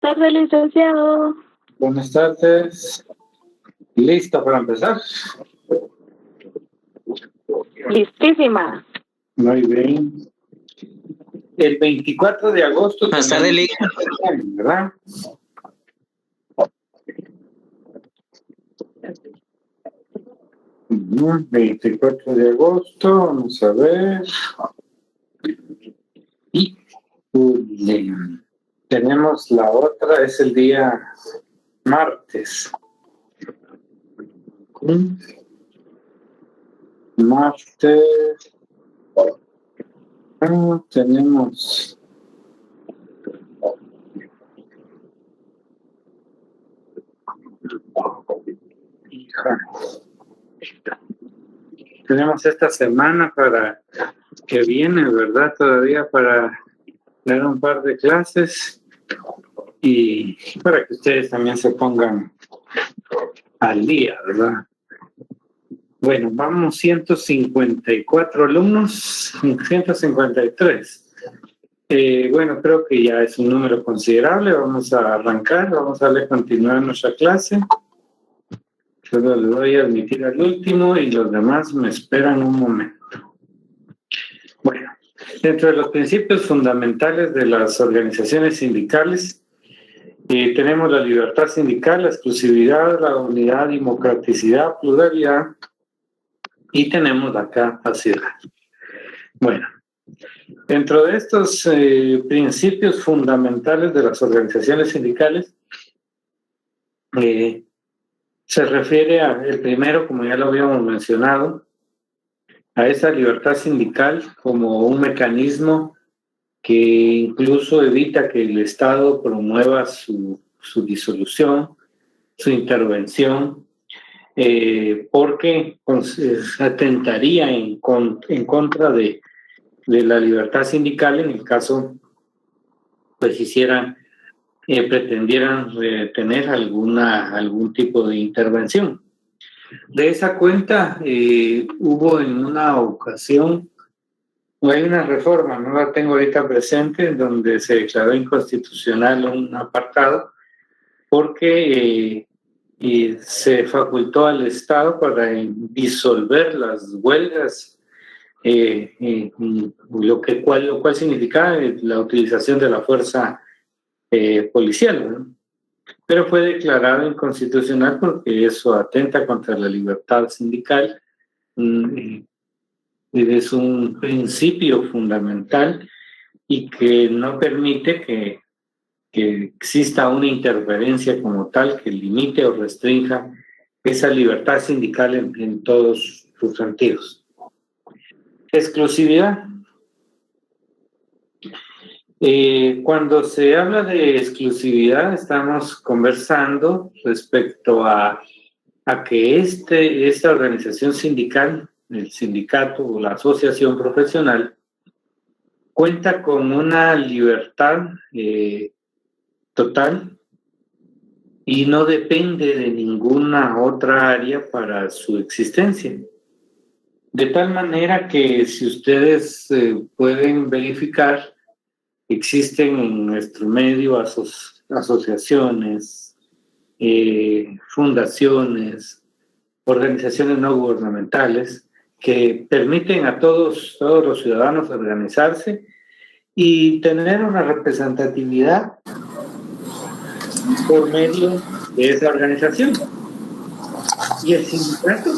tardes, licenciado. Buenas tardes. ¿Lista para empezar? Listísima. Muy bien. El 24 de agosto. Buenas tardes, ¿verdad? Ujú, 24 de agosto, vamos a ver. Y tenemos la otra, es el día martes. Martes. Tenemos esta semana para que viene, ¿verdad? Todavía para dar un par de clases y para que ustedes también se pongan al día, ¿verdad? Bueno, vamos 154 alumnos, 153. Bueno, creo que ya es un número considerable. Vamos a arrancar, vamos a darle continuar nuestra clase. Solo le voy a admitir al último y los demás me esperan un momento. Bueno, dentro de los principios fundamentales de las organizaciones sindicales, tenemos la libertad sindical, la exclusividad, la unidad, democraticidad, pluralidad y tenemos la capacidad. Bueno, dentro de estos principios fundamentales de las organizaciones sindicales, se refiere el primero, como ya lo habíamos mencionado, a esa libertad sindical como un mecanismo que incluso evita que el Estado promueva su disolución, su intervención, porque atentaría en contra de la libertad sindical en el caso pues pretendieran tener algún tipo de intervención. De esa cuenta hubo en una ocasión, hay una reforma, no la tengo ahorita presente, en donde se declaró inconstitucional un apartado porque se facultó al Estado para disolver las huelgas, lo cual significaba la utilización de la fuerza policial, ¿no? Pero fue declarado inconstitucional porque eso atenta contra la libertad sindical. Es un principio fundamental y que no permite que exista una interferencia como tal que limite o restrinja esa libertad sindical en todos sus sentidos. Exclusividad. Cuando se habla de exclusividad, estamos conversando respecto a que esta organización sindical, el sindicato o la asociación profesional, cuenta con una libertad total y no depende de ninguna otra área para su existencia. De tal manera que si ustedes pueden verificar, existen en nuestro medio asociaciones, fundaciones, organizaciones no gubernamentales que permiten a todos los ciudadanos organizarse y tener una representatividad por medio de esa organización. Y el sindicato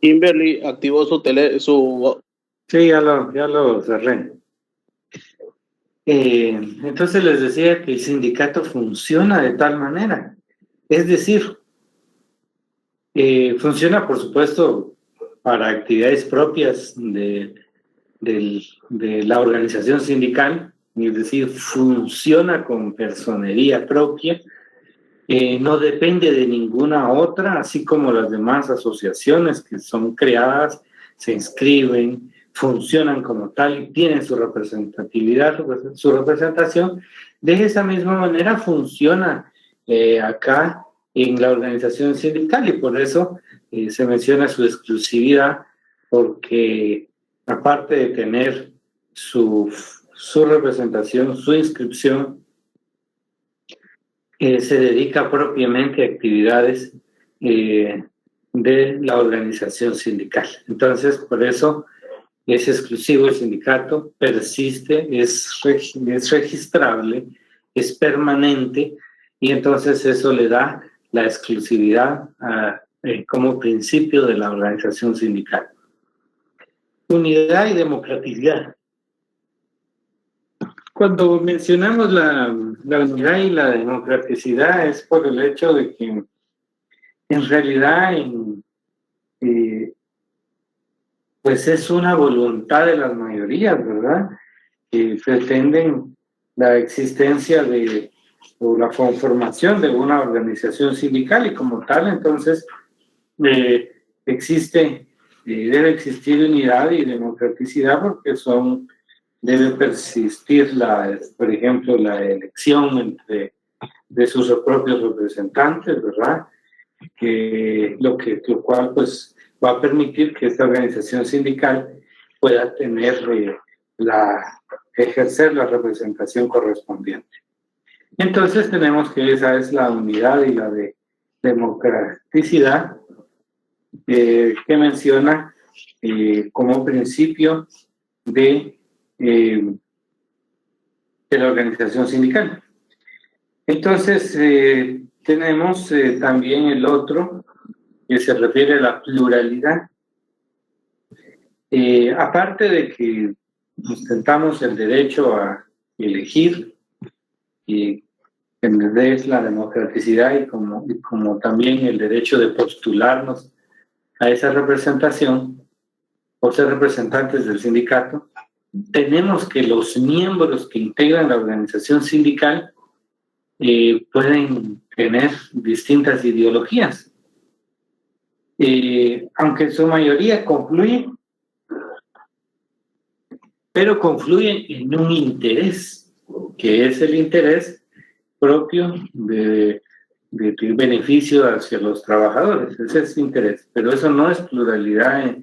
Kimberly activó su... Sí, ya lo cerré. Entonces les decía que el sindicato funciona de tal manera. Es decir, funciona, por supuesto, para actividades propias de la organización sindical, es decir, funciona con personería propia. No depende de ninguna otra, así como las demás asociaciones que son creadas, se inscriben, funcionan como tal y tienen su representatividad, su representación. De esa misma manera funciona acá en la organización sindical, y por eso se menciona su exclusividad, porque aparte de tener su representación, su inscripción, se dedica propiamente a actividades de la organización sindical. Entonces, por eso es exclusivo el sindicato, persiste, es registrable, es permanente, y entonces eso le da la exclusividad como principio de la organización sindical. Unidad y democraticidad. Cuando mencionamos la unidad y la democraticidad es por el hecho de que en realidad pues es una voluntad de las mayorías, ¿verdad? Que pretenden la existencia o la conformación de una organización sindical, y como tal, entonces, debe existir unidad y democraticidad, porque debe persistir por ejemplo, la elección de sus propios representantes, ¿verdad? Lo cual pues va a permitir que esta organización sindical pueda ejercer la representación correspondiente. Entonces tenemos que esa es la unidad y la democraticidad que menciona como principio de la organización sindical. Entonces tenemos también el otro que se refiere a la pluralidad. Aparte de que ostentamos el derecho a elegir, y es la democraticidad, y como también el derecho de postularnos a esa representación por ser representantes del sindicato, tenemos que los miembros que integran la organización sindical pueden tener distintas ideologías, aunque en su mayoría confluyen, pero confluyen en un interés, que es el interés propio de beneficio hacia los trabajadores. Ese es el interés, pero eso no es pluralidad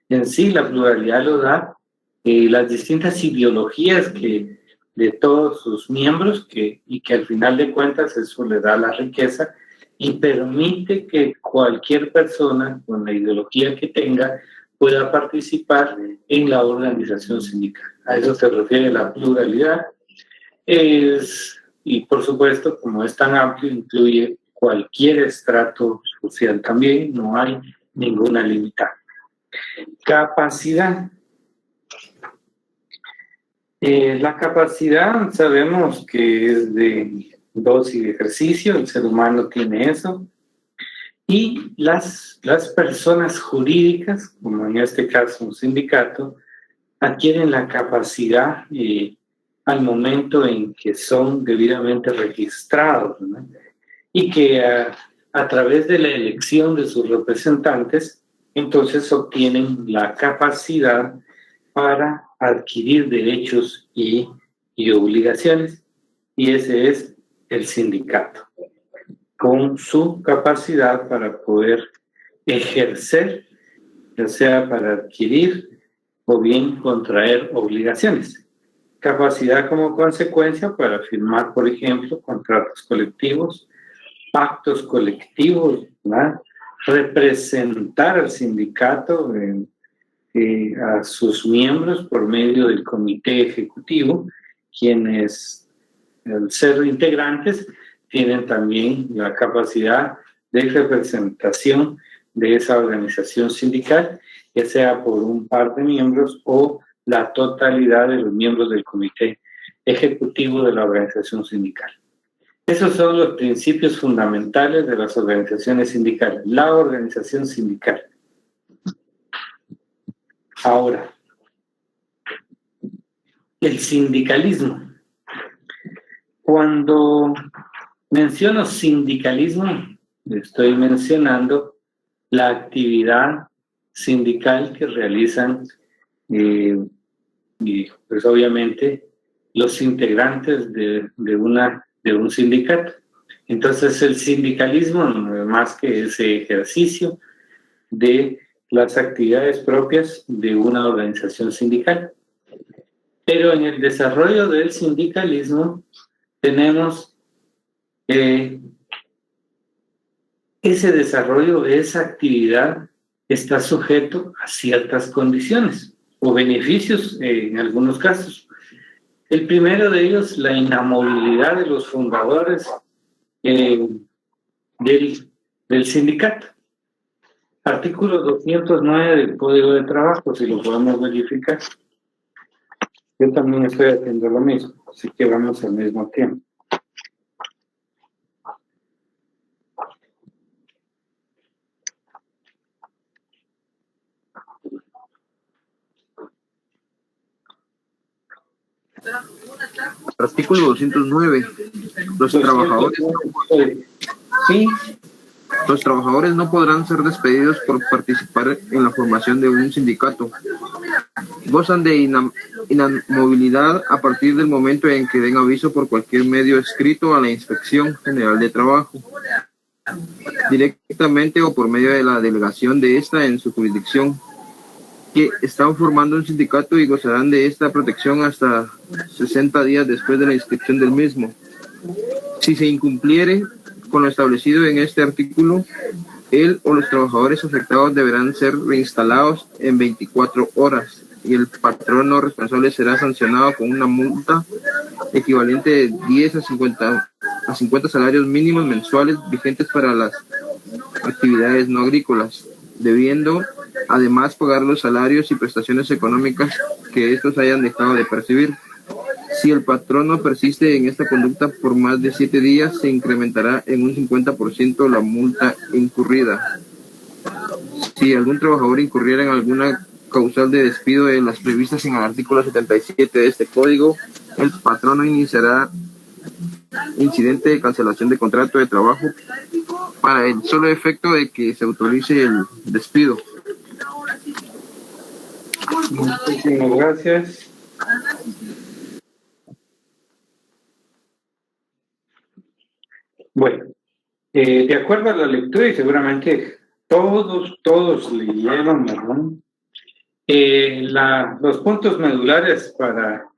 en sí. La pluralidad lo da las distintas ideologías de todos sus miembros, y que al final de cuentas eso le da la riqueza y permite que cualquier persona con la ideología que tenga pueda participar en la organización sindical. A eso se refiere la pluralidad. Y por supuesto, como es tan amplio, incluye cualquier estrato social también, no hay ninguna limitante. Capacidad. La capacidad sabemos que es de dosis de ejercicio, el ser humano tiene eso, y las personas jurídicas, como en este caso un sindicato, adquieren la capacidad al momento en que son debidamente registrados, ¿no? Y que a través de la elección de sus representantes, entonces obtienen la capacidad para adquirir derechos y obligaciones, y ese es el sindicato, con su capacidad para poder ejercer, ya sea para adquirir o bien contraer obligaciones. Capacidad como consecuencia para firmar, por ejemplo, contratos colectivos, pactos colectivos, ¿verdad? Representar al sindicato a sus miembros por medio del comité ejecutivo, quienes, al ser integrantes, tienen también la capacidad de representación de esa organización sindical, ya sea por un par de miembros o la totalidad de los miembros del comité ejecutivo de la organización sindical. Esos son los principios fundamentales de las organizaciones sindicales, la organización sindical. Ahora, el sindicalismo. Cuando menciono sindicalismo, estoy mencionando la actividad sindical que realizan y pues obviamente los integrantes de un sindicato. Entonces el sindicalismo no es más que ese ejercicio de las actividades propias de una organización sindical. Pero en el desarrollo del sindicalismo tenemos ese desarrollo, esa actividad está sujeto a ciertas condiciones o beneficios en algunos casos. El primero de ellos, la inamovilidad de los fundadores del sindicato. Artículo 209 del Código de Trabajo, si lo podemos verificar. Yo también estoy haciendo lo mismo, así que vamos al mismo tiempo. Artículo 209. Sí. Los trabajadores no podrán ser despedidos por participar en la formación de un sindicato. Gozan de inamovilidad a partir del momento en que den aviso por cualquier medio escrito a la Inspección General de Trabajo, directamente o por medio de la delegación de esta en su jurisdicción, que están formando un sindicato y gozarán de esta protección hasta 60 días después de la inscripción del mismo. Si se incumpliere con lo establecido en este artículo, él o los trabajadores afectados deberán ser reinstalados en 24 horas y el patrono responsable será sancionado con una multa equivalente de 10 a 50 salarios mínimos mensuales vigentes para las actividades no agrícolas, debiendo además pagar los salarios y prestaciones económicas que estos hayan dejado de percibir. Si el patrono persiste en esta conducta por más de 7 días, se incrementará en un 50% la multa incurrida. Si algún trabajador incurriera en alguna causal de despido de las previstas en el artículo 77 de este código, el patrono iniciará incidente de cancelación de contrato de trabajo para el solo efecto de que se autorice el despido. Muchísimas gracias. Bueno, de acuerdo a la lectura, y seguramente todos leyeron, ¿verdad? Los puntos medulares para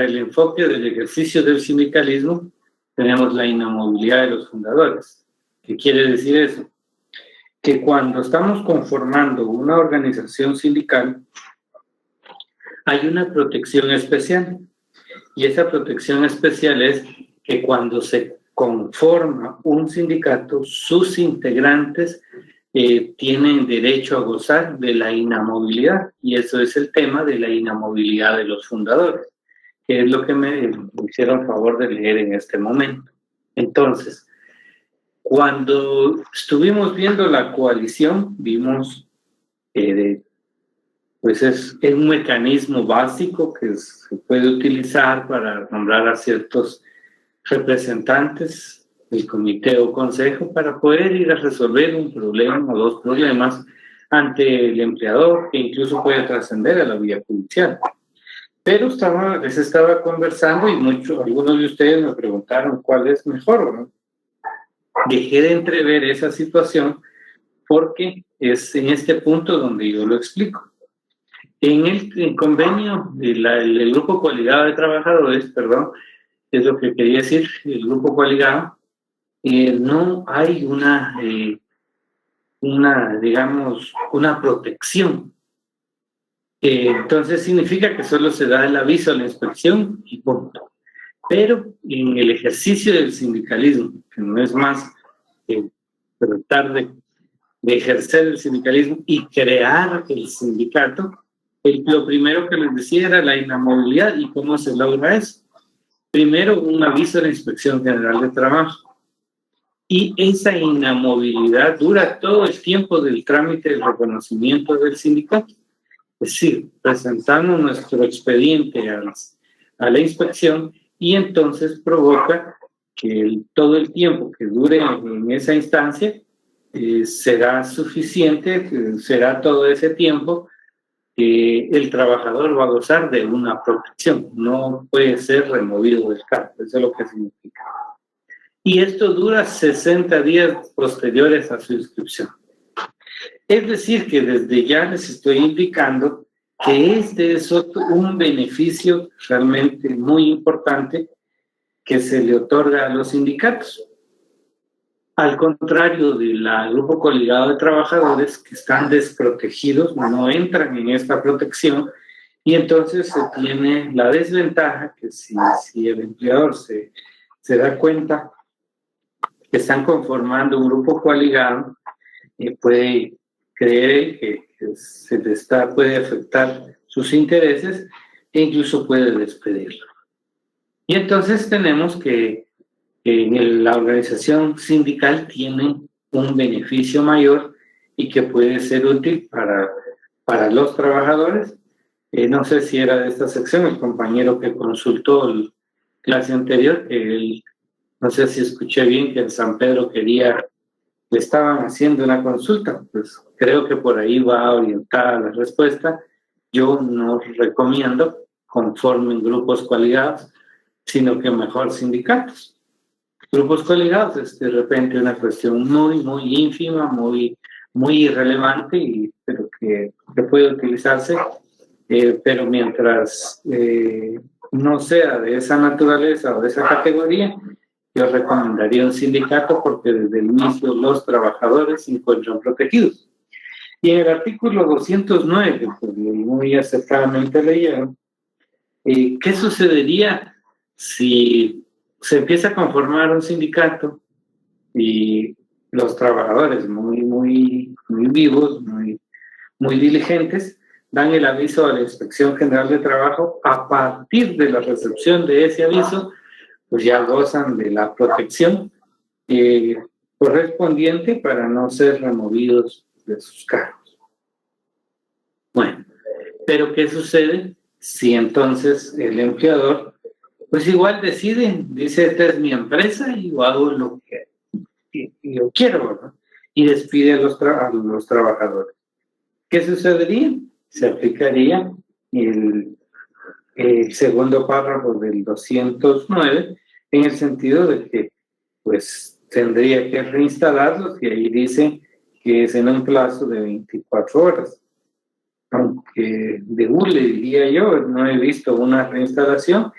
el enfoque del ejercicio del sindicalismo, tenemos la inamovilidad de los fundadores. ¿Qué quiere decir eso? Que cuando estamos conformando una organización sindical, hay una protección especial. Y esa protección especial es que cuando se conforma un sindicato, sus integrantes tienen derecho a gozar de la inamovilidad, y eso es el tema de la inamovilidad de los fundadores, que es lo que me hicieron favor de leer en este momento. Entonces, cuando estuvimos viendo la coalición, vimos pues es un mecanismo básico que se puede utilizar para nombrar a ciertos representantes del comité o consejo para poder ir a resolver un problema o dos problemas ante el empleador, que incluso puede trascender a la vía judicial. Pero les estaba conversando y algunos de ustedes me preguntaron cuál es mejor, ¿no? Dejé de entrever esa situación porque es en este punto donde yo lo explico. En el convenio del Grupo Coaligado de Trabajadores, es lo que quería decir, el Grupo Coaligado, no hay una protección. Entonces significa que solo se da el aviso a la inspección y punto. Pero en el ejercicio del sindicalismo, que no es más tratar de ejercer el sindicalismo y crear el sindicato, lo primero que les decía era la inamovilidad. ¿Y cómo se logra eso? Primero, un aviso a la Inspección General de Trabajo. Y esa inamovilidad dura todo el tiempo del trámite del reconocimiento del sindicato. Es decir, presentamos nuestro expediente a la inspección y entonces provoca que todo el tiempo que dure en esa instancia será suficiente, será todo ese tiempo el trabajador va a gozar de una protección, no puede ser removido del cargo, eso es lo que significa. y esto dura 60 días posteriores a su inscripción. Es decir, que desde ya les estoy indicando que este es un beneficio realmente muy importante que se le otorga a los sindicatos. Al contrario del grupo coligado de trabajadores que están desprotegidos, no entran en esta protección, y entonces se tiene la desventaja que si el empleador se da cuenta que están conformando un grupo coligado, puede creer que puede afectar sus intereses e incluso puede despedirlo. Y entonces tenemos que la organización sindical tiene un beneficio mayor y que puede ser útil para los trabajadores. No sé si era de esta sección el compañero que consultó la clase anterior, no sé si escuché bien que en San Pedro le estaban haciendo una consulta, pues creo que por ahí va orientada la respuesta. Yo no recomiendo conformen grupos coaligados, sino que mejor sindicatos. Grupos coaligados es de repente una cuestión muy, muy ínfima, muy, muy irrelevante, pero que puede utilizarse, pero mientras no sea de esa naturaleza o de esa categoría, yo recomendaría un sindicato porque desde el inicio los trabajadores se encuentran protegidos. Y en el artículo 209, que muy acertadamente leyeron, ¿qué sucedería si se empieza a conformar un sindicato y los trabajadores muy, muy, muy vivos, muy, muy diligentes, dan el aviso a la Inspección General de Trabajo? A partir de la recepción de ese aviso, pues ya gozan de la protección correspondiente para no ser removidos de sus cargos. Bueno, pero ¿qué sucede si entonces el empleador pues igual dice, esta es mi empresa y yo hago lo que yo quiero, ¿no? Y despide a los trabajadores? ¿Qué sucedería? Se aplicaría el segundo párrafo del 209 en el sentido de que pues tendría que reinstalarlos, y ahí dice que es en un plazo de 24 horas. Aunque de hule, diría yo, no he visto una reinstalación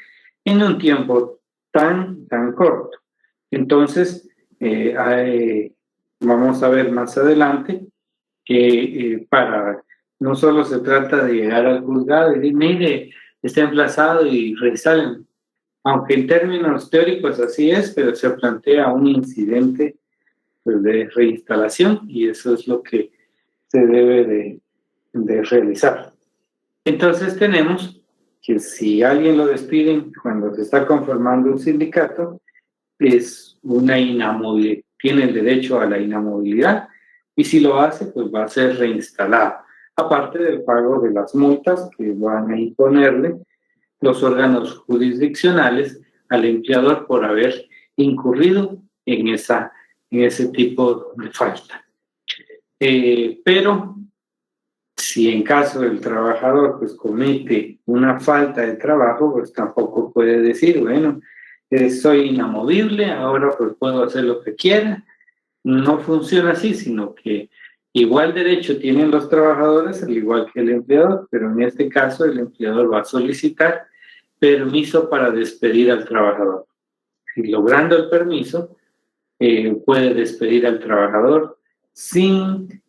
en un tiempo tan corto. Entonces, vamos a ver más adelante que no solo se trata de llegar al juzgado y decir, mire, está emplazado y reinstálenlo. Aunque en términos teóricos así es, pero se plantea un incidente pues, de reinstalación, y eso es lo que se debe de realizar. Entonces tenemos que si alguien lo despiden cuando se está conformando un sindicato, es una inamovilidad, tiene el derecho a la inamovilidad, y si lo hace, pues va a ser reinstalado, aparte del pago de las multas que van a imponerle los órganos jurisdiccionales al empleador por haber incurrido en ese tipo de falta. Pero si en caso del trabajador pues comete una falta de trabajo, pues tampoco puede decir, bueno, soy inamovible, ahora pues puedo hacer lo que quiera. No funciona así, sino que igual derecho tienen los trabajadores, al igual que el empleador, pero en este caso el empleador va a solicitar permiso para despedir al trabajador. Y logrando el permiso, puede despedir al trabajador sin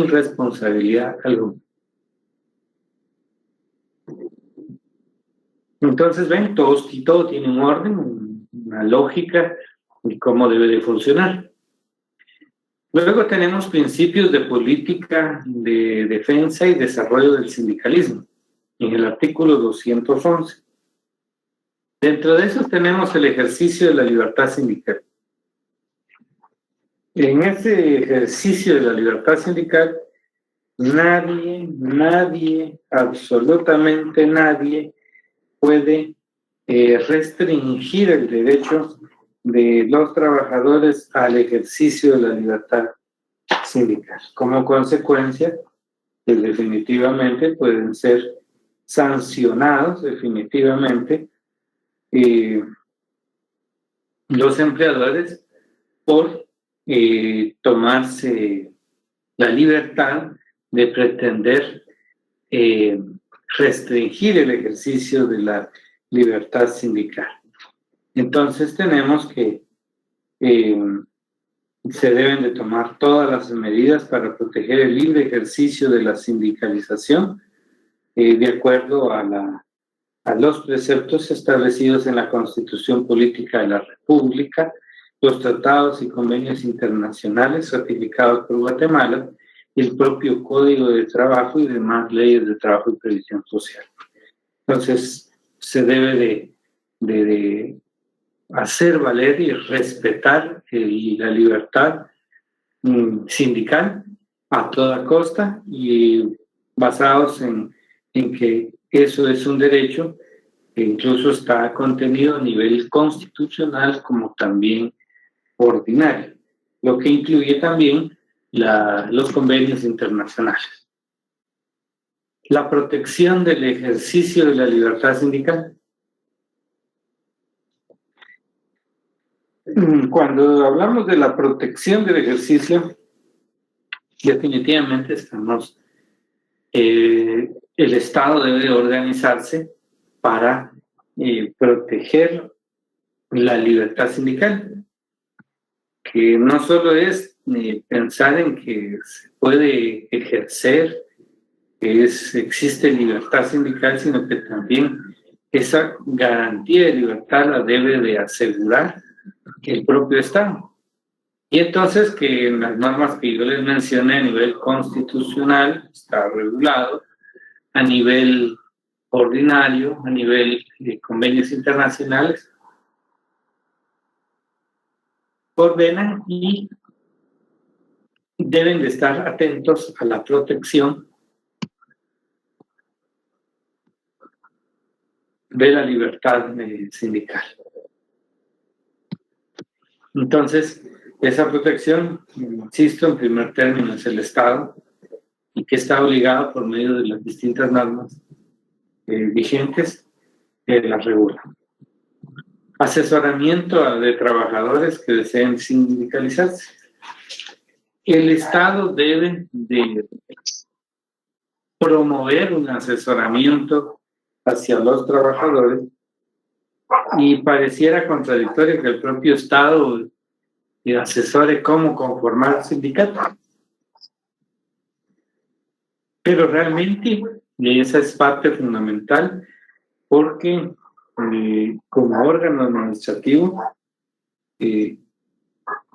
responsabilidad alguna. Entonces, ven, todo tiene un orden, una lógica y cómo debe de funcionar. Luego tenemos principios de política de defensa y desarrollo del sindicalismo, en el artículo 211. Dentro de esos tenemos el ejercicio de la libertad sindical. En ese ejercicio de la libertad sindical, nadie, absolutamente nadie, puede restringir el derecho de los trabajadores al ejercicio de la libertad sindical. Como consecuencia, pues definitivamente pueden ser sancionados, definitivamente, los empleadores por tomarse la libertad de pretender restringir el ejercicio de la libertad sindical. Entonces tenemos que se deben de tomar todas las medidas para proteger el libre ejercicio de la sindicalización de acuerdo a los preceptos establecidos en la Constitución Política de la República, los tratados y convenios internacionales ratificados por Guatemala, el propio Código de Trabajo y demás leyes de trabajo y previsión social. Entonces, se debe de hacer valer y respetar la libertad sindical a toda costa y basados en que eso es un derecho que incluso está contenido a nivel constitucional como también ordinario, lo que incluye también los convenios internacionales. La protección del ejercicio de la libertad sindical. Cuando hablamos de la protección del ejercicio, definitivamente estamos, el Estado debe organizarse para proteger la libertad sindical, que no solo es pensar en que se puede ejercer, que existe libertad sindical, sino que también esa garantía de libertad la debe de asegurar el propio Estado. Y entonces que en las normas que yo les mencioné a nivel constitucional está regulado, a nivel ordinario, a nivel de convenios internacionales, ordenan y deben de estar atentos a la protección de la libertad sindical. Entonces, esa protección, insisto, en primer término es el Estado, y que está obligado por medio de las distintas normas vigentes que las regulan. Asesoramiento de trabajadores que deseen sindicalizarse. El Estado debe de promover un asesoramiento hacia los trabajadores y pareciera contradictorio que el propio Estado asesore cómo conformar el sindicato. Pero realmente esa es parte fundamental porque como órgano administrativo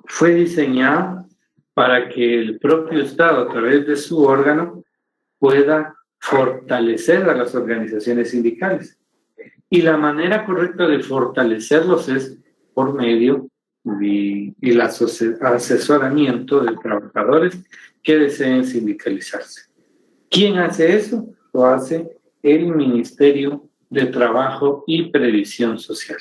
fue diseñado para que el propio Estado a través de su órgano pueda fortalecer a las organizaciones sindicales. Y la manera correcta de fortalecerlos es por medio del asesoramiento de trabajadores que deseen sindicalizarse. ¿Quién hace eso? Lo hace el Ministerio de Trabajo y Previsión Social.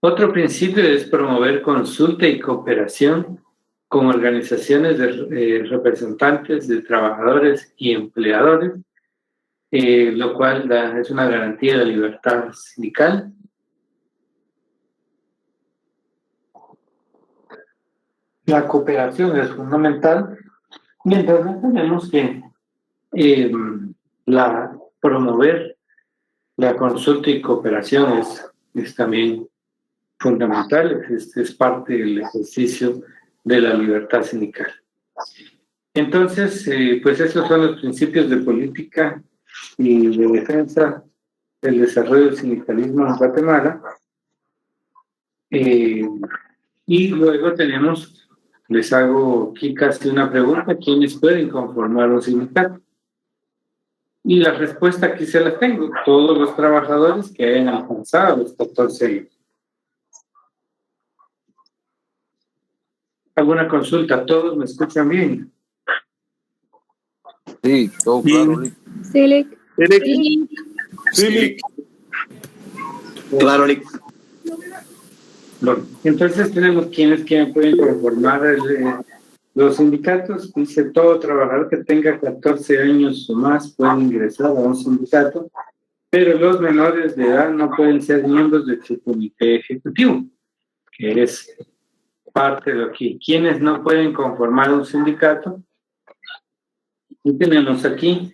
Otro principio es promover consulta y cooperación con organizaciones de representantes de trabajadores y empleadores, lo cual es una garantía de libertad sindical. La cooperación es fundamental, mientras tenemos que promover la consulta y cooperación es también fundamental, es parte del ejercicio de la libertad sindical. Entonces, pues esos son los principios de política y de defensa del desarrollo del sindicalismo en Guatemala. Y luego tenemos, les hago aquí casi una pregunta: ¿quiénes pueden conformar un sindicato? Y la respuesta aquí se la tengo: todos los trabajadores que hayan alcanzado los 14 años. ¿Alguna consulta? ¿Todos me escuchan bien? Sí, todo claro. Sí. Claro, Lick. Bueno, entonces tenemos quienes pueden conformar los sindicatos. Dice: todo trabajador que tenga 14 años o más puede ingresar a un sindicato, pero los menores de edad no pueden ser miembros de su comité ejecutivo, que es parte de aquí. ¿Quiénes no pueden conformar un sindicato? Y tenemos aquí,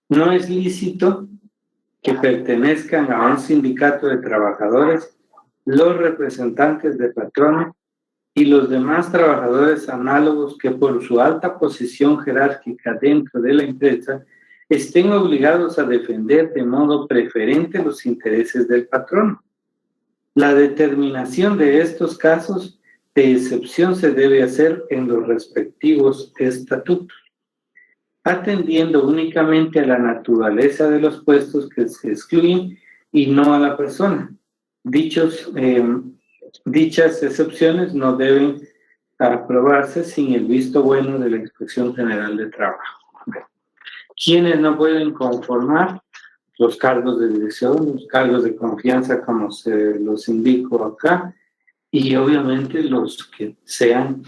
no es lícito que pertenezcan a un sindicato de trabajadores los representantes de patrones y los demás trabajadores análogos que por su alta posición jerárquica dentro de la empresa estén obligados a defender de modo preferente los intereses del patrón. La determinación de estos casos de excepción se debe hacer en los respectivos estatutos, atendiendo únicamente a la naturaleza de los puestos que se excluyen y no a la persona. Dichas excepciones no deben aprobarse sin el visto bueno de la Inspección General de Trabajo. ¿Quiénes no pueden conformar? Los cargos de dirección, los cargos de confianza, como se los indico acá, y obviamente los que sean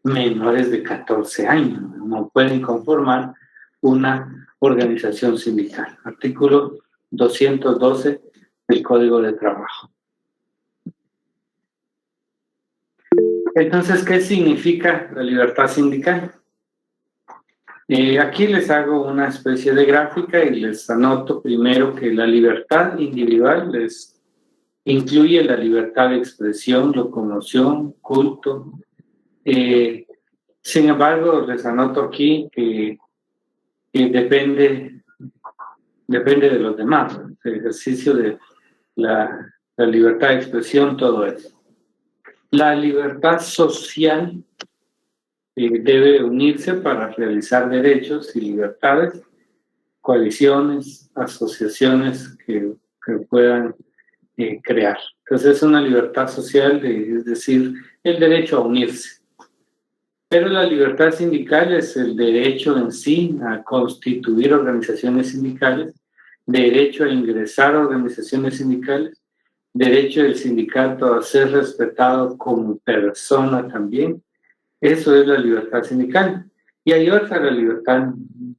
menores de 14 años, no pueden conformar una organización sindical. Artículo 212 del Código de Trabajo. Entonces, ¿qué significa la libertad sindical? Aquí les hago una especie de gráfica y les anoto primero que la libertad individual les incluye la libertad de expresión, locomoción, culto. Sin embargo, les anoto aquí que depende de los demás, el ejercicio de la libertad de expresión, todo eso. La libertad social debe unirse para realizar derechos y libertades, coaliciones, asociaciones que puedan crear. Entonces es una libertad social, es decir, el derecho a unirse. Pero la libertad sindical es el derecho en sí a constituir organizaciones sindicales, derecho a ingresar a organizaciones sindicales, derecho del sindicato a ser respetado como persona también. Eso es la libertad sindical. Y hay otra, la libertad,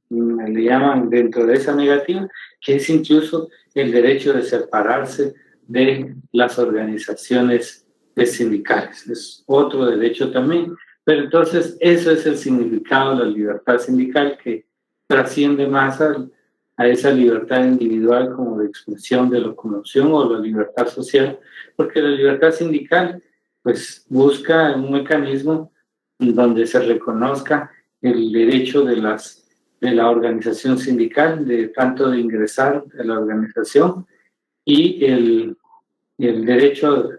le llaman dentro de esa negativa, que es incluso el derecho de separarse de las organizaciones sindicales. Es otro derecho también. Pero entonces eso es el significado de la libertad sindical, que trasciende más a esa libertad individual como de expresión, de locomoción, o la libertad social, porque la libertad sindical pues busca un mecanismo donde se reconozca el derecho de la organización sindical, de tanto de ingresar a la organización, y el derecho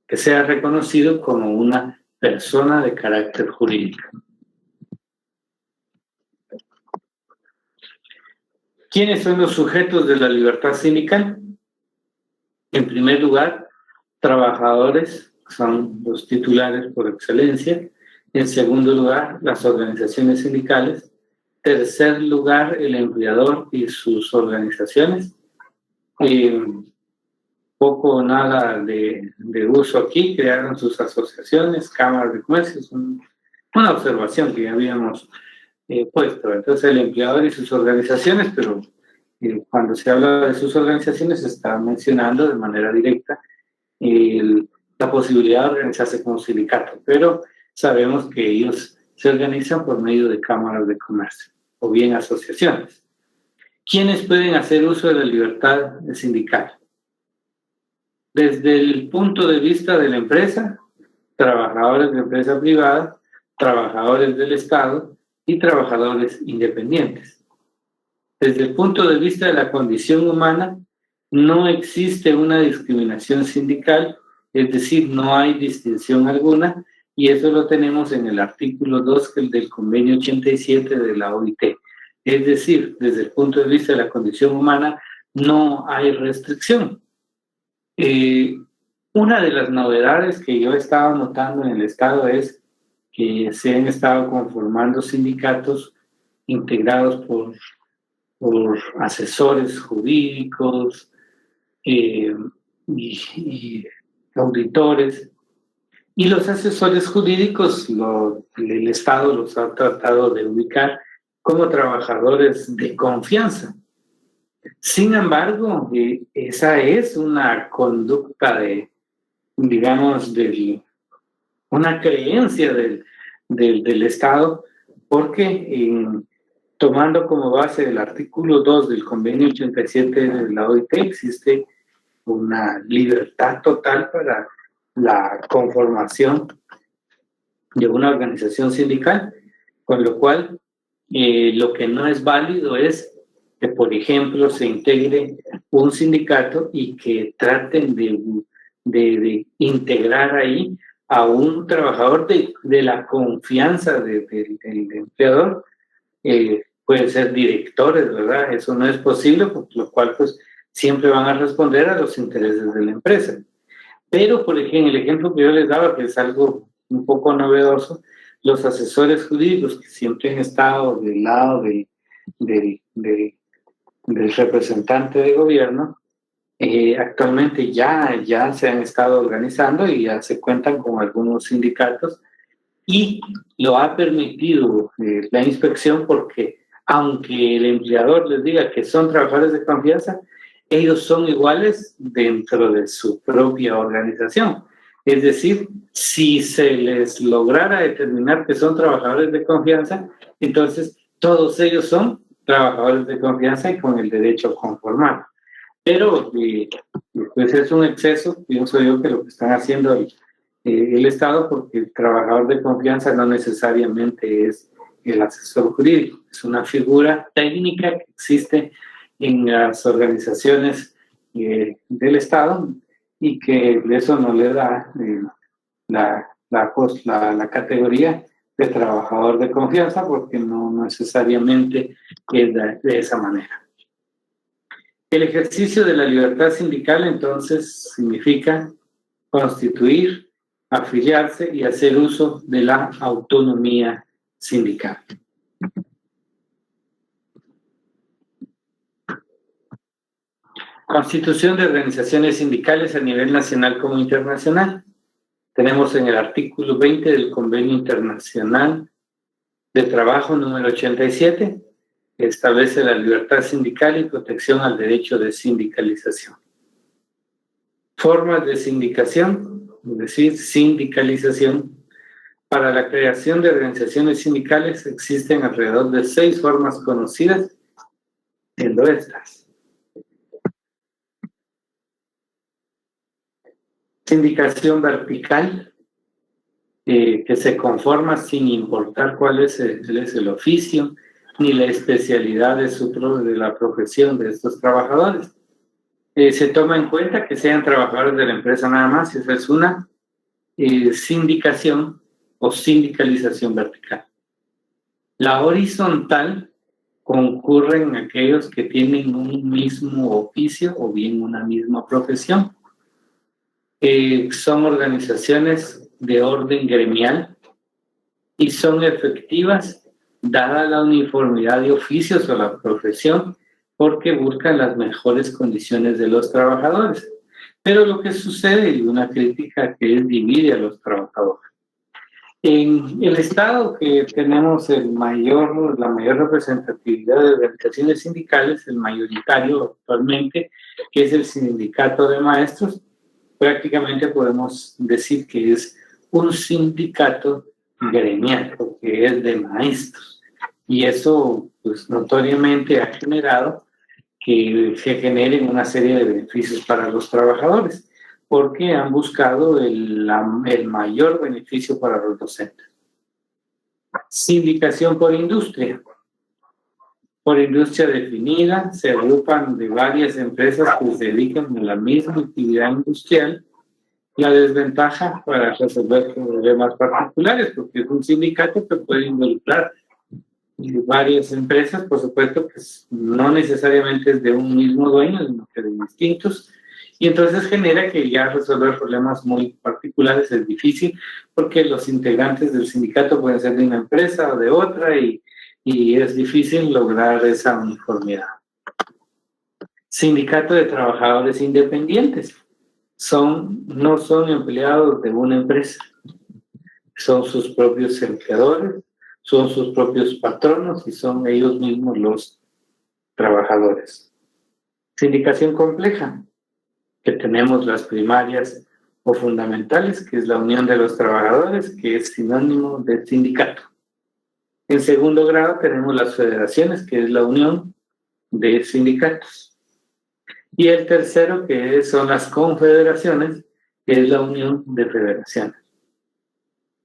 que sea reconocido como una persona de carácter jurídico. ¿Quiénes son los sujetos de la libertad sindical? En primer lugar, trabajadores, son los titulares por excelencia. En segundo lugar, las organizaciones sindicales. Tercer lugar, el empleador y sus organizaciones. Poco o nada de uso aquí, crearon sus asociaciones, cámaras de comercio, es una observación que ya habíamos puesto. Entonces, el empleador y sus organizaciones, pero cuando se habla de sus organizaciones se está mencionando de manera directa la posibilidad de organizarse como sindicato, pero sabemos que ellos se organizan por medio de cámaras de comercio o bien asociaciones. ¿Quiénes pueden hacer uso de la libertad sindical? Desde el punto de vista de la empresa, trabajadores de empresa privada, trabajadores del Estado y trabajadores independientes. Desde el punto de vista de la condición humana, no existe una discriminación sindical, es decir, no hay distinción alguna, y eso lo tenemos en el artículo 2 del convenio 87 de la OIT. Es decir, desde el punto de vista de la condición humana, no hay restricción. Una de las novedades que yo he estado notando en el Estado es que se han estado conformando sindicatos integrados por asesores jurídicos y auditores. Y los asesores jurídicos, el Estado los ha tratado de ubicar como trabajadores de confianza. Sin embargo, esa es una conducta digamos, una creencia del Estado, porque tomando como base el artículo 2 del convenio 87 de la OIT, existe una libertad total para la conformación de una organización sindical, con lo cual lo que no es válido es que, por ejemplo, se integre un sindicato y que traten de integrar ahí a un trabajador de la confianza del empleador. Pueden ser directores, ¿verdad? Eso no es posible, por lo cual pues siempre van a responder a los intereses de la empresa. Pero, por ejemplo, el ejemplo que yo les daba, que es algo un poco novedoso, los asesores jurídicos que siempre han estado del lado del representante de gobierno, actualmente ya se han estado organizando y ya se cuentan con algunos sindicatos, y lo ha permitido la inspección, porque aunque el empleador les diga que son trabajadores de confianza, ellos son iguales dentro de su propia organización. Es decir, si se les lograra determinar que son trabajadores de confianza, entonces todos ellos son trabajadores de confianza y con el derecho a conformar. Pero pues es un exceso, pienso yo, que lo que están haciendo el Estado, porque el trabajador de confianza no necesariamente es el asesor jurídico, es una figura técnica que existe en las organizaciones del Estado, y que eso no le da la categoría de trabajador de confianza, porque no necesariamente es de esa manera. El ejercicio de la libertad sindical, entonces, significa constituir, afiliarse y hacer uso de la autonomía sindical. Constitución de organizaciones sindicales a nivel nacional como internacional. Tenemos en el artículo 20 del Convenio Internacional de Trabajo número 87, que establece la libertad sindical y protección al derecho de sindicalización. Formas de sindicación, es decir, sindicalización. Para la creación de organizaciones sindicales existen alrededor de 6 formas conocidas, siendo estas: sindicación vertical, que se conforma sin importar cuál es el oficio ni la especialidad de la profesión de estos trabajadores. Se toma en cuenta que sean trabajadores de la empresa nada más, y esa es una sindicación o sindicalización vertical. La horizontal concurren aquellos que tienen un mismo oficio o bien una misma profesión. Son organizaciones de orden gremial y son efectivas dada la uniformidad de oficios o la profesión, porque buscan las mejores condiciones de los trabajadores. Pero lo que sucede, y una crítica que es, divide a los trabajadores. En el Estado, que tenemos la mayor representatividad de organizaciones sindicales, el mayoritario actualmente, que es el Sindicato de Maestros, prácticamente podemos decir que es un sindicato gremial, porque es de maestros. Y eso, pues, notoriamente ha generado que se generen una serie de beneficios para los trabajadores, porque han buscado el mayor beneficio para los docentes. Sindicación por industria. Por industria definida, se agrupan de varias empresas que se dedican a la misma actividad industrial. La desventaja para resolver problemas particulares, porque es un sindicato que puede involucrar varias empresas, por supuesto, que no necesariamente es de un mismo dueño, sino que de distintos, y entonces genera que ya resolver problemas muy particulares es difícil, porque los integrantes del sindicato pueden ser de una empresa o de otra, y es difícil lograr esa uniformidad. Sindicato de trabajadores independientes. No son empleados de una empresa, son sus propios empleadores, son sus propios patronos y son ellos mismos los trabajadores. Sindicación compleja, que tenemos las primarias o fundamentales, que es la unión de los trabajadores, que es sinónimo de sindicato. En segundo grado tenemos las federaciones, que es la unión de sindicatos. Y el tercero, que son las confederaciones, que es la unión de federaciones.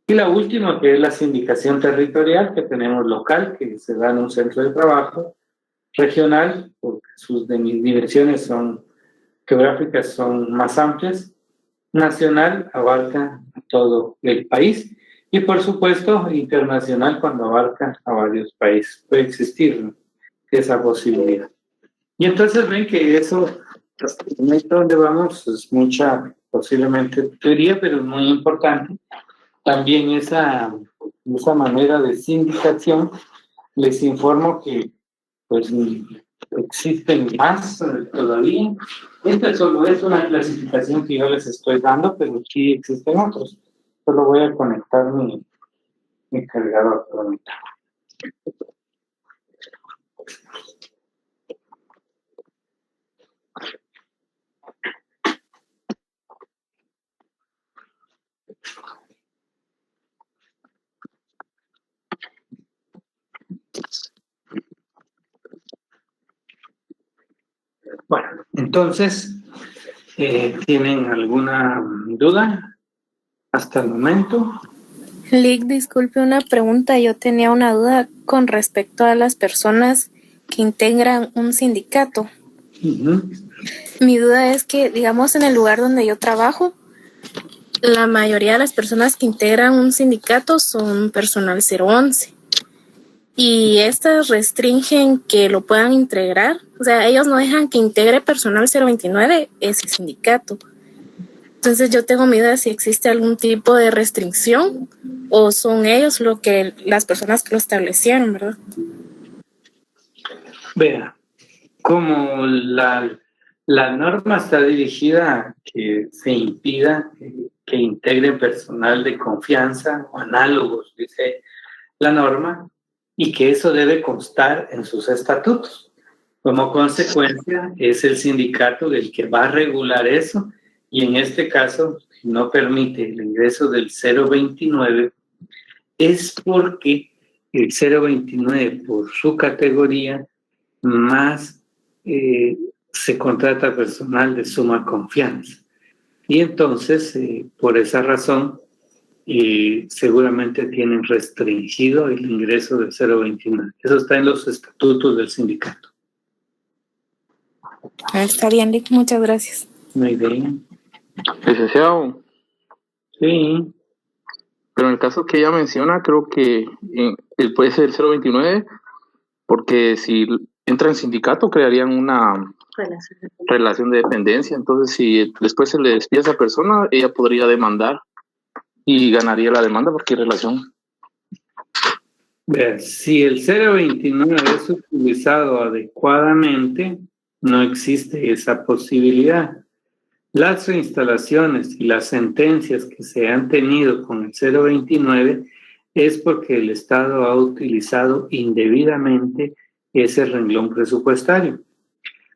Y la última, que es la sindicación territorial, que tenemos local, que se da en un centro de trabajo, regional, porque sus dimensiones geográficas son más amplias, nacional, abarca a todo el país, y por supuesto internacional, cuando abarca a varios países. Puede existir esa posibilidad. Y entonces ven que eso, donde vamos, es mucha, posiblemente teoría, pero es muy importante. También esa manera de sindicación, les informo que pues existen más todavía. Esta solo es una clasificación que yo les estoy dando, pero sí existen otros. Solo voy a conectar mi cargador. Bueno, entonces, ¿tienen alguna duda hasta el momento? Lick, disculpe una pregunta. Yo tenía una duda con respecto a las personas que integran un sindicato. Mi duda es que, digamos, en el lugar donde yo trabajo, la mayoría de las personas que integran un sindicato son personal 011. Y estas restringen que lo puedan integrar. O sea, ellos no dejan que integre personal 029 ese sindicato. Entonces yo tengo mi duda si existe algún tipo de restricción o son ellos las personas que lo establecieron, ¿verdad? Vea, como la norma está dirigida a que se impida que integre personal de confianza o análogos, dice la norma, y que eso debe constar en sus estatutos. Como consecuencia, es el sindicato el que va a regular eso, y en este caso, si no permite el ingreso del 029, es porque el 029, por su categoría, más se contrata personal de suma confianza. Y entonces, por esa razón, seguramente tienen restringido el ingreso del 029. Eso está en los estatutos del sindicato. Está bien, Lick, muchas gracias. Muy bien. Licenciado. Sí. Pero en el caso que ella menciona, creo que él puede ser el 029, porque si entra en sindicato crearían una relación de dependencia. Entonces, si después se le despide a esa persona, ella podría demandar y ganaría la demanda porque hay relación. Si el 029 es utilizado adecuadamente, no existe esa posibilidad. Las reinstalaciones y las sentencias que se han tenido con el 029 es porque el Estado ha utilizado indebidamente ese renglón presupuestario.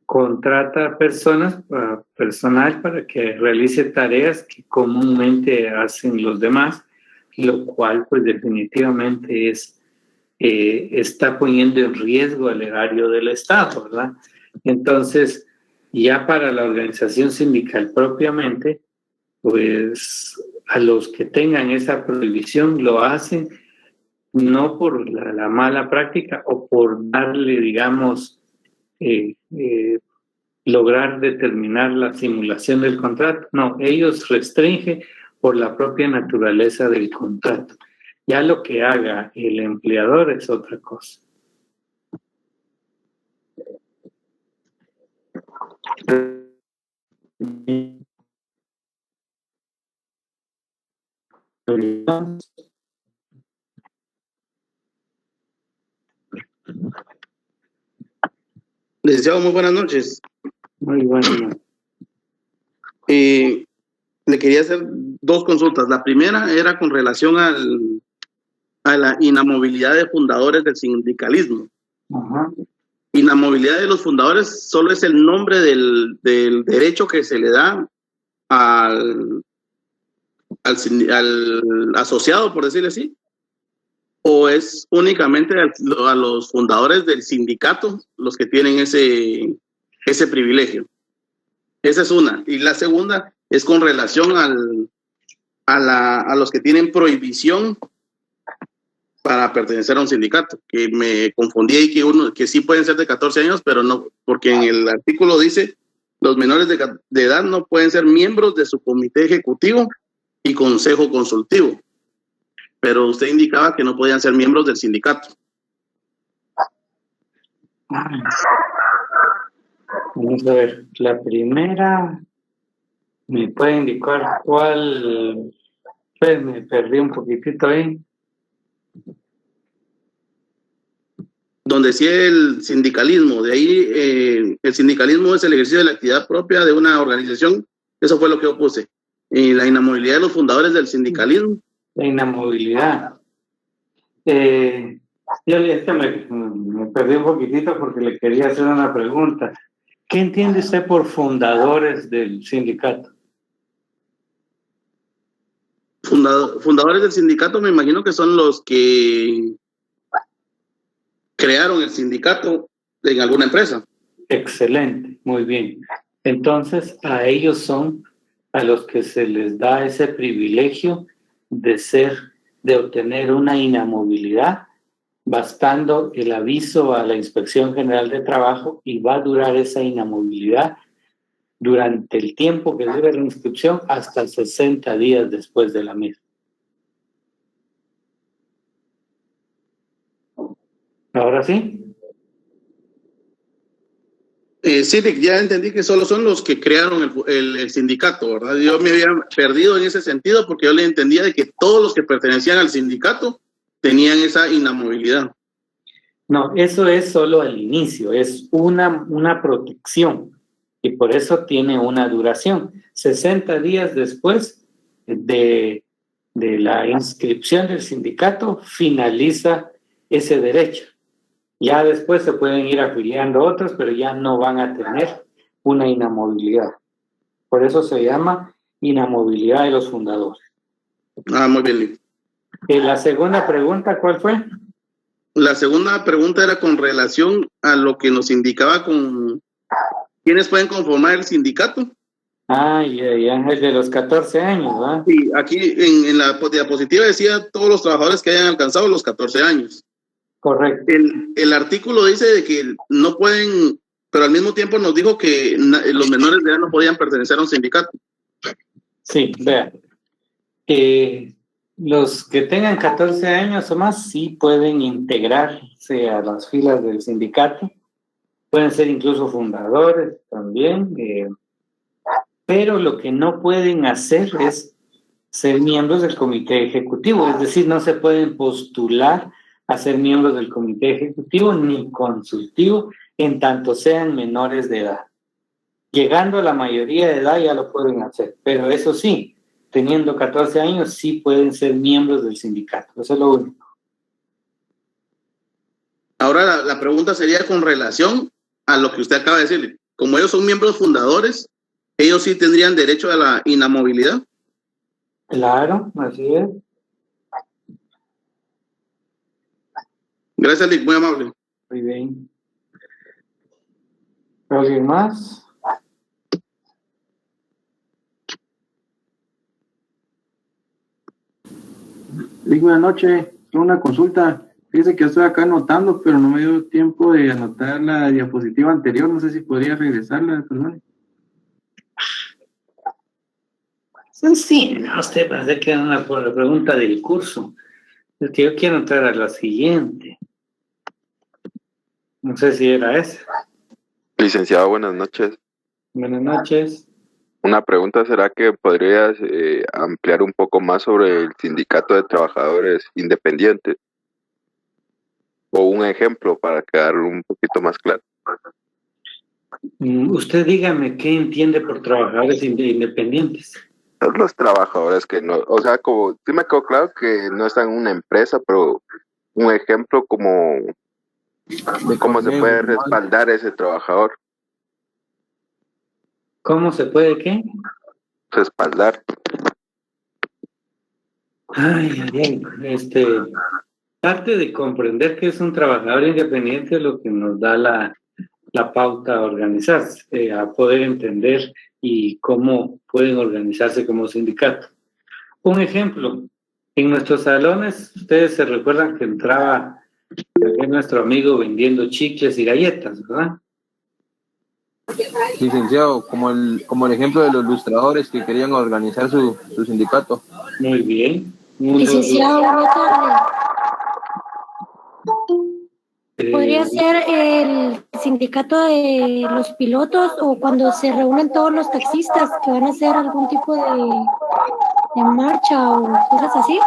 Contrata personal para que realice tareas que comúnmente hacen los demás, lo cual pues definitivamente está poniendo en riesgo el erario del Estado, ¿verdad? Entonces, ya para la organización sindical propiamente, pues a los que tengan esa prohibición lo hacen no por la mala práctica o por darle, digamos, lograr determinar la simulación del contrato. No, ellos restringen por la propia naturaleza del contrato. Ya lo que haga el empleador es otra cosa. Licenciado, muy buenas noches. Muy bueno. Le quería hacer dos consultas. La primera era con relación a la inamovilidad de fundadores del sindicalismo. Ajá. inamovilidad de los fundadores solo es el nombre del derecho que se le da al asociado, por decirlo así, o es únicamente a los fundadores del sindicato los que tienen ese privilegio. Esa es una. Y la segunda es con relación a los que tienen prohibición para pertenecer a un sindicato, que me confundí ahí que sí pueden ser de 14 años, pero no, porque en el artículo dice los menores de edad no pueden ser miembros de su comité ejecutivo y consejo consultivo, pero usted indicaba que no podían ser miembros del sindicato. Vamos a ver, la primera, ¿me puede indicar cuál? Pues me perdí un poquitito ahí. Donde sí el sindicalismo, de ahí el sindicalismo es el ejercicio de la actividad propia de una organización, eso fue lo que yo puse. Y la inamovilidad de los fundadores del sindicalismo. La inamovilidad. Yo me perdí un poquitito porque le quería hacer una pregunta. ¿Qué entiende usted por fundadores del sindicato? Fundadores del sindicato me imagino que son los que crearon el sindicato en alguna empresa. Excelente, muy bien. Entonces, a ellos son a los que se les da ese privilegio de obtener una inamovilidad, bastando el aviso a la Inspección General de Trabajo, y va a durar esa inamovilidad durante el tiempo que dure la inscripción hasta 60 días después de la misma. ¿Ahora sí? Sí, ya entendí que solo son los que crearon el sindicato, ¿verdad? Yo me había perdido en ese sentido porque yo le entendía de que todos los que pertenecían al sindicato tenían esa inamovilidad. No, eso es solo al inicio, es una protección y por eso tiene una duración. 60 días después de la inscripción del sindicato finaliza ese derecho. Ya después se pueden ir afiliando otros, pero ya no van a tener una inamovilidad. Por eso se llama inamovilidad de los fundadores. Ah, muy bien. La segunda pregunta, ¿cuál fue? La segunda pregunta era con relación a lo que nos indicaba con quiénes pueden conformar el sindicato. Ah, ya, es de los 14 años, ¿verdad? Sí, aquí en la diapositiva decía todos los trabajadores que hayan alcanzado los 14 años. Correcto. El artículo dice de que no pueden, pero al mismo tiempo nos dijo que los menores de edad no podían pertenecer a un sindicato. Sí, vean. Los que tengan 14 años o más sí pueden integrarse a las filas del sindicato. Pueden ser incluso fundadores también. Pero lo que no pueden hacer es ser miembros del comité ejecutivo. Es decir, no se pueden postular a ser miembros del comité ejecutivo ni consultivo en tanto sean menores de edad. Llegando a la mayoría de edad ya lo pueden hacer, pero eso sí, teniendo 14 años sí pueden ser miembros del sindicato. Eso es lo único. Ahora la pregunta sería con relación a lo que usted acaba de decirle. Como ellos son miembros fundadores, ¿ellos sí tendrían derecho a la inamovilidad? Claro, así es. Gracias, Lick, muy amable. Muy bien. ¿Alguien más? Lick, buenas noches. Tengo una consulta. Fíjese que estoy acá anotando, pero no me dio tiempo de anotar la diapositiva anterior. No sé si podría regresarla, perdón. Sí, no, usted parece que era la pregunta del curso. Es que yo quiero entrar a la siguiente. No sé si era esa. Licenciado, buenas noches. Buenas noches. Una pregunta, ¿será que podrías ampliar un poco más sobre el sindicato de trabajadores independientes? O un ejemplo para quedar un poquito más claro. Usted dígame qué entiende por trabajadores independientes. Los trabajadores que no, o sea, como sí me quedó claro que no están en una empresa, pero un ejemplo como ¿Cómo se puede respaldar ese trabajador? ¿Cómo se puede qué? Respaldar. Ay, parte de comprender que es un trabajador independiente es lo que nos da la pauta a organizarse, a poder entender y cómo pueden organizarse como sindicato. Un ejemplo, en nuestros salones, ustedes se recuerdan que entraba nuestro amigo vendiendo chicles y galletas, ¿verdad? Licenciado, como el ejemplo de los ilustradores que querían organizar su sindicato. Muy bien. Licenciado, buenas tardes. ¿Podría ser el sindicato de los pilotos o cuando se reúnen todos los taxistas que van a hacer algún tipo de marcha o cosas así?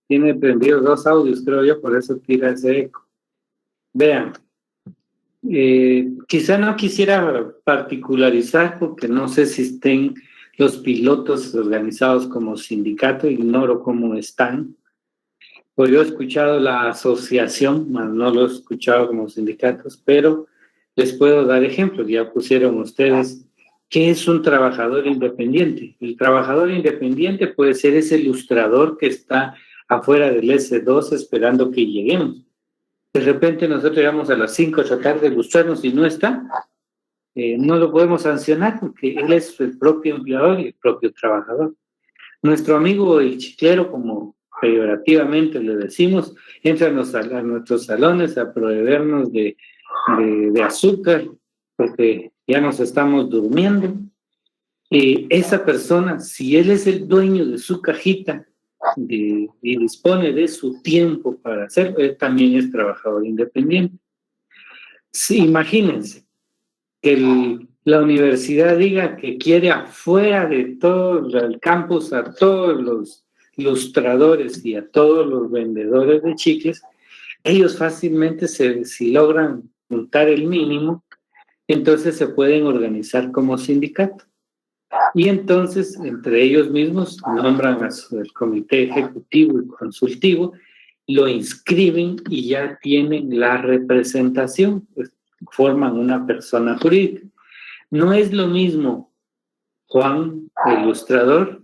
Tiene prendidos 2 audios, creo yo, por eso tira ese eco. Vean, quizá no quisiera particularizar porque no sé si estén los pilotos organizados como sindicato, ignoro cómo están. Pues yo he escuchado la asociación, más no lo he escuchado como sindicatos, pero les puedo dar ejemplos. Ya pusieron ustedes qué es un trabajador independiente. El trabajador independiente puede ser ese ilustrador que está afuera del S2 esperando que lleguemos. De repente nosotros llegamos a las 5 de la tarde a ilustrarnos y no está. No lo podemos sancionar porque él es el propio empleador y el propio trabajador. Nuestro amigo el chiclero, como peyorativamente le decimos, entra a nuestros salones a proveernos de azúcar porque ya nos estamos durmiendo. Esa persona, si él es el dueño de su cajita y dispone de su tiempo para hacerlo, él también es trabajador independiente. Sí, imagínense que la universidad diga que quiere afuera de todo el campus a todos los ilustradores y a todos los vendedores de chicles. Ellos fácilmente, si logran juntar el mínimo, entonces se pueden organizar como sindicato. Y entonces, entre ellos mismos, nombran al comité ejecutivo y consultivo, lo inscriben y ya tienen la representación, pues forman una persona jurídica. No es lo mismo Juan, el ilustrador,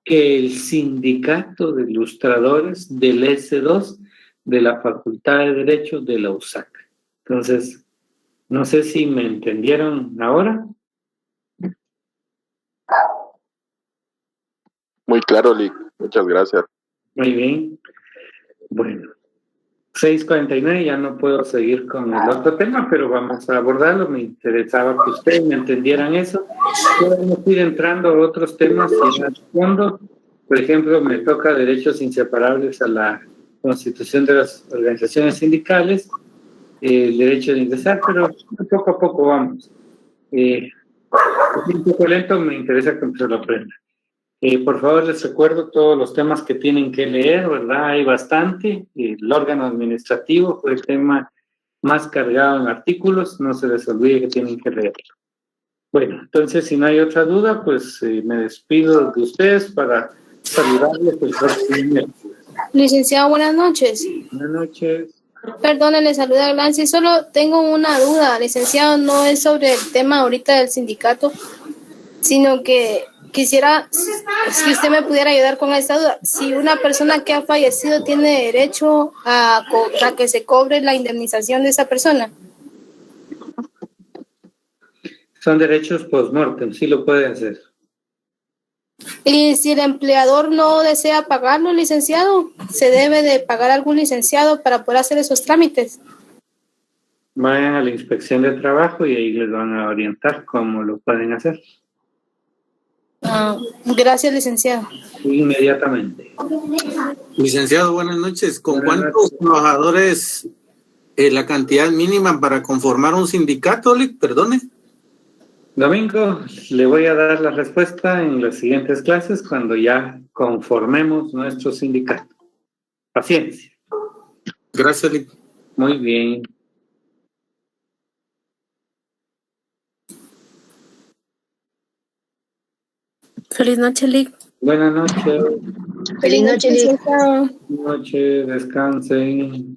que el sindicato de ilustradores del S2 de la Facultad de Derecho de la USAC. Entonces, no sé si me entendieron ahora. Muy claro, Lick. Muchas gracias. Muy bien. Bueno, 6:49, ya no puedo seguir con el otro tema, pero vamos a abordarlo. Me interesaba que ustedes me entendieran eso. Podemos ir entrando a otros temas y en el fondo, por ejemplo, me toca derechos inseparables a la constitución de las organizaciones sindicales, el derecho de ingresar, pero poco a poco vamos. Es un poco lento, me interesa que se lo aprendan. Por favor, les recuerdo todos los temas que tienen que leer, ¿verdad? Hay bastante. El órgano administrativo fue el tema más cargado en artículos, no se les olvide que tienen que leerlo. Bueno, entonces, si no hay otra duda, pues me despido de ustedes para saludarles el próximo miércoles. Licenciado, buenas noches. Buenas noches. Perdón, le saluda Glancy. Solo tengo una duda, licenciado, no es sobre el tema ahorita del sindicato, sino que quisiera, si usted me pudiera ayudar con esta duda, si una persona que ha fallecido tiene derecho a que se cobre la indemnización de esa persona. Son derechos post-mortem, sí lo puede hacer. Y si el empleador no desea pagarlo, licenciado, ¿se debe de pagar algún licenciado para poder hacer esos trámites? Vayan a la inspección de trabajo y ahí les van a orientar cómo lo pueden hacer. Gracias, licenciado. Inmediatamente. Licenciado, buenas noches. ¿Con cuántos trabajadores la cantidad mínima para conformar un sindicato, perdone? Domingo, le voy a dar la respuesta en las siguientes clases cuando ya conformemos nuestro sindicato. Paciencia. Gracias, Lick. Muy bien. Feliz noche, Lick. Buenas noches. Feliz noche, Lic. Buenas noches, descansen.